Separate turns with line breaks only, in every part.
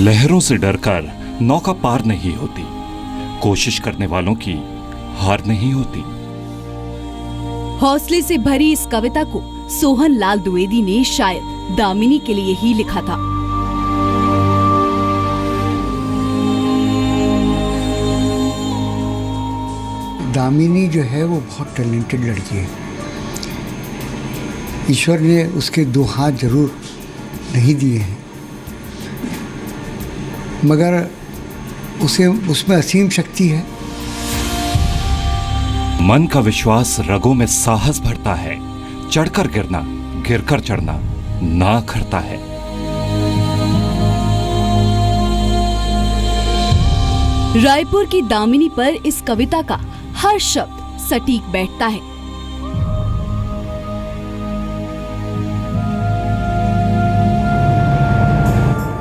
लहरों से डरकर नौका पार नहीं होती, कोशिश करने वालों की हार नहीं होती।
हौसले से भरी इस कविता को सोहन लाल द्विवेदी ने शायद दामिनी के लिए ही लिखा था।
दामिनी जो है वो बहुत टैलेंटेड लड़की है। ईश्वर ने उसके दो हाथ जरूर नहीं दिए हैं, मगर उसमें असीम शक्ति है।
मन का विश्वास रगों में साहस भरता है, चढ़कर गिरना गिरकर चढ़ना ना करता है।
रायपुर की दामिनी पर इस कविता का हर शब्द सटीक बैठता है।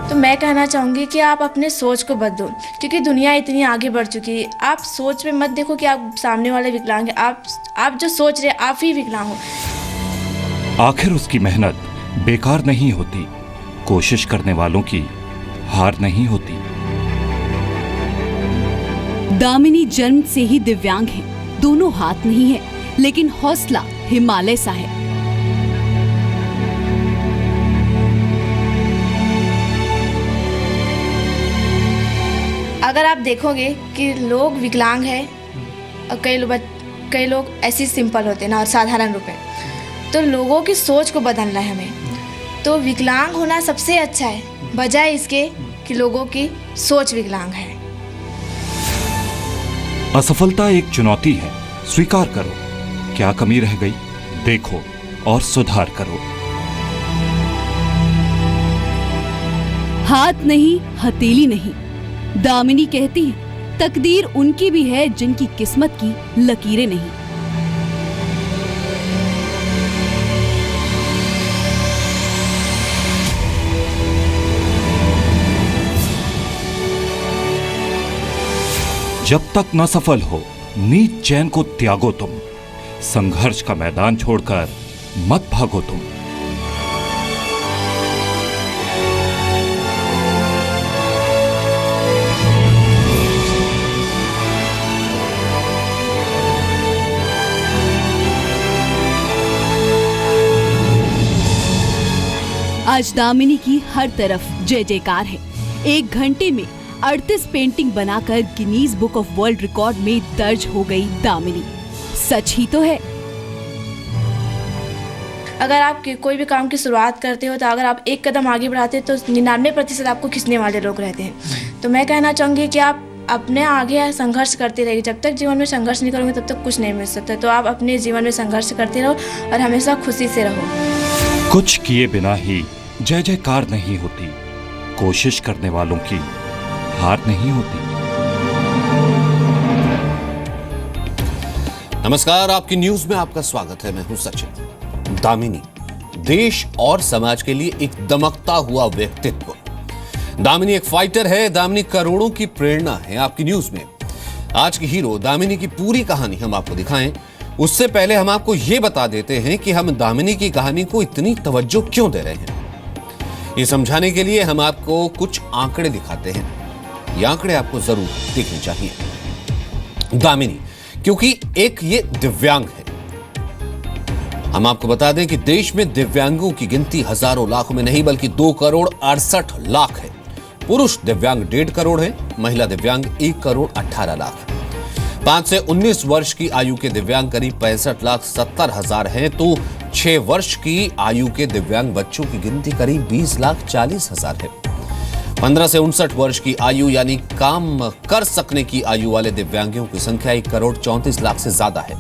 तो मैं कहना चाहूँगी कि आप अपने सोच को बदलो, क्योंकि दुनिया इतनी आगे बढ़ चुकी है। आप सोच में मत देखो कि आप सामने वाले विकलांग है। आप जो सोच रहे आप ही विकलांग हो।
आखिर उसकी मेहनत बेकार नहीं होती, कोशिश करने वालों की हार नहीं होती।
दामिनी जन्म से ही दिव्यांग है, दोनों हाथ नहीं है, लेकिन हौसला हिमालय सा है।
अगर आप देखोगे कि लोग विकलांग हैं और कई लोग ऐसे सिंपल होते हैं ना और साधारण रूप में, तो लोगों की सोच को बदलना है हमें। तो विकलांग होना सबसे अच्छा है, बजाय इसके कि लोगों की सोच विकलांग है।
असफलता एक चुनौती है, स्वीकार करो। क्या कमी रह गई देखो और सुधार करो।
हाथ नहीं, हथेली नहीं, दामिनी कहती है तकदीर उनकी भी है जिनकी किस्मत की लकीरें नहीं।
जब तक न सफल हो नीच चैन को त्यागो तुम, संघर्ष का मैदान छोड़कर मत भागो तुम।
आज दामिनी की हर तरफ जय जयकार है। 1 घंटे में 38 पेंटिंग बनाकर Guinness book of world record में दर्ज हो गई दामिनी। सच ही तो है।
अगर आप कोई भी काम की शुरुआत करते हो, तो अगर आप एक कदम आगे बढ़ाते हो तो 99% आपको खींचने वाले लोग रहते हैं। तो मैं कहना चाहूँगी कि आप अपने आगे संघर्ष करते रहिए। जब तक जीवन में संघर्ष नहीं करोगे तब तक कुछ नहीं मिल सकता। तो आप अपने जीवन में संघर्ष करते रहो और हमेशा खुशी से रहो।
कुछ किए बिना ही जय जयकार नहीं होती, कोशिश करने वालों की हार नहीं होती।
नमस्कार, आपकी न्यूज में आपका स्वागत है। मैं हूं सचिन। दामिनी देश और समाज के लिए एक दमकता हुआ व्यक्तित्व। दामिनी एक फाइटर है, दामिनी करोड़ों की प्रेरणा है। आपकी न्यूज में आज की हीरो दामिनी की पूरी कहानी हम आपको दिखाएं, उससे पहले हम आपको यह बता देते हैं कि हम दामिनी की कहानी को इतनी तवज्जो क्यों दे रहे हैं। ये समझाने के लिए हम आपको कुछ आंकड़े दिखाते हैं। ये आंकड़े आपको जरूर देखने चाहिए। दामिनी क्योंकि एक ये दिव्यांग है। हम आपको बता दें कि देश में दिव्यांगों की गिनती हजारों लाखों में नहीं बल्कि 2 करोड़ 68 लाख है। पुरुष दिव्यांग 1.5 करोड़ है, महिला दिव्यांग 1 करोड़ 18 लाख। 5 से 19 वर्ष की आयु के दिव्यांग करीब 65,70,000 हैं, तो 6 वर्ष की आयु के दिव्यांग बच्चों की गिनती करीब 20,40,000 है। 15 से 59 वर्ष की आयु यानी काम कर सकने की आयु वाले दिव्यांगों की संख्या 1 करोड़ 34 लाख से ज्यादा है।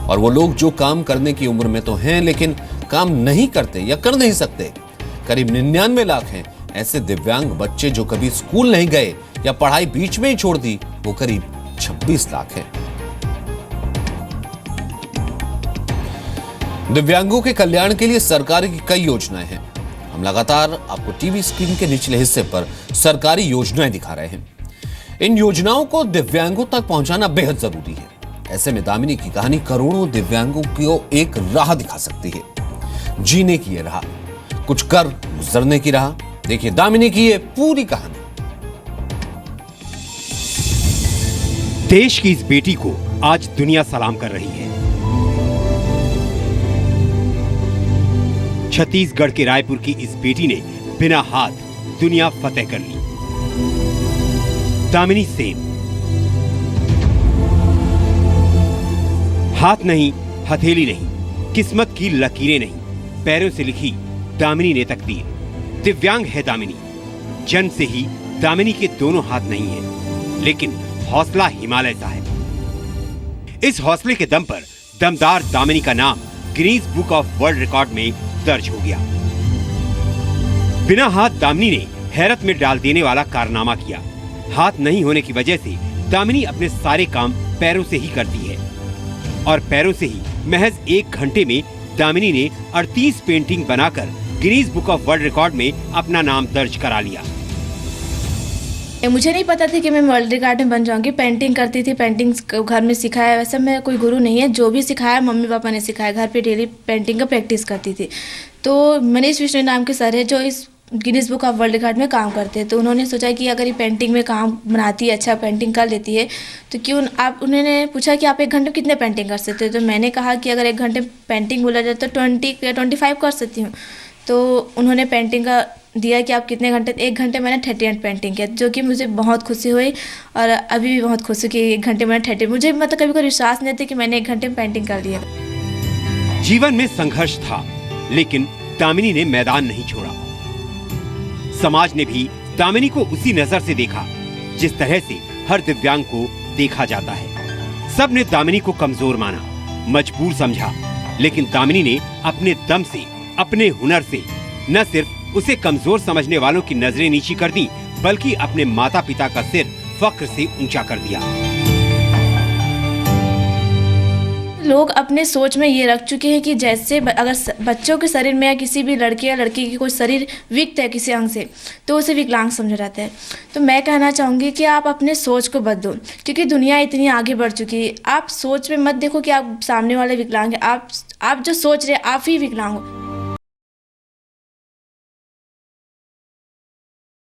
और वो लोग जो काम करने की उम्र में तो हैं लेकिन काम नहीं करते या कर नहीं सकते करीब 99 लाख हैं। ऐसे दिव्यांग बच्चे जो कभी स्कूल नहीं गए या पढ़ाई बीच में ही छोड़ दी, वो करीब 26 लाख हैं। दिव्यांगों के कल्याण के लिए सरकार की कई योजनाएं हैं। हम लगातार आपको टीवी स्क्रीन के निचले हिस्से पर सरकारी योजनाएं दिखा रहे हैं। इन योजनाओं को दिव्यांगों तक पहुंचाना बेहद जरूरी है। ऐसे में दामिनी की कहानी करोड़ों दिव्यांगों को एक राह दिखा सकती है, जीने की ये राह, कुछ कर गुजरने की राह। देखिए दामिनी की ये पूरी कहानी।
देश की इस बेटी को आज दुनिया सलाम कर रही है। छत्तीसगढ़ के रायपुर की इस बेटी ने बिना हाथ दुनिया फतेह कर ली। दामिनी सेन। हाथ नहीं, हथेली नहीं, किस्मत की लकीरें नहीं, पैरों से लिखी दामिनी ने तकदीर। दिव्यांग है दामिनी। जन्म से ही दामिनी के दोनों हाथ नहीं है, लेकिन हौसला हिमालय सा है। इस हौसले के दम पर दमदार दामिनी का नाम Guinness book of world record में दर्ज हो गया। बिना हाथ दामिनी ने हैरत में डाल देने वाला कारनामा किया। हाथ नहीं होने की वजह से दामिनी अपने सारे काम पैरों से ही करती है और पैरों से ही महज 1 घंटे में दामिनी ने 38 पेंटिंग बनाकर Guinness book of world record में अपना नाम दर्ज करा लिया।
मुझे नहीं पता था कि मैं वर्ल्ड रिकॉर्ड में बन जाऊंगी। पेंटिंग करती थी, पेंटिंग घर में सिखाया। वैसे मैं कोई गुरु नहीं है, जो भी सिखाया मम्मी पापा ने सिखाया। घर पे डेली पेंटिंग का प्रैक्टिस करती थी। तो मनीष विश्नोई नाम के सर है जो इस Guinness book of world record में काम करते हैं। तो उन्होंने सोचा कि अगर ये पेंटिंग में काम बनाती है, अच्छा पेंटिंग कर लेती है, तो क्यों आप, उन्होंने पूछा कि आप 1 घंटे में कितने पेंटिंग कर सकते हो। तो मैंने कहा कि अगर 1 घंटे पेंटिंग बोला जाए तो 20 या 25 कर सकती हूँ। तो उन्होंने पेंटिंग का दिया कि आप कितने घंटे। 1 घंटे मैंने 38 पेंटिंग किया, जो कि मुझे बहुत खुशी हुई और अभी भी बहुत खुशी कि 1 घंटे मैंने 38। मुझे मतलब कभी कोई विश्वास नहीं था कि मैंने 1 घंटे में पेंटिंग कर दिया।
जीवन में संघर्ष था, लेकिन दामिनी ने मैदान नहीं छोड़ा। समाज ने भी दामिनी को उसी नजर से देखा जिस तरह से हर दिव्यांग को देखा जाता है। सब ने दामिनी को कमजोर माना, मजबूर समझा, लेकिन दामिनी ने अपने दम से, अपने हुनर से न सिर्फ उसे कमजोर समझने वालों की नजरें नीची कर दी, बल्कि अपने माता पिता का सिर फक्र से ऊंचा कर दिया।
लोग अपने सोच में ये रख चुके हैं कि जैसे अगर बच्चों के शरीर में या किसी भी लड़के या लड़की की कोई शरीर विकत है किसी अंग से, तो उसे विकलांग समझा जाता है। तो मैं कहना चाहूँगी कि आप अपने सोच को बदलो, क्योंकि दुनिया इतनी आगे बढ़ चुकी है। आप सोच में मत देखो कि आप सामने वाले विकलांग है। आप जो सोच रहे आप ही विकलांग हो।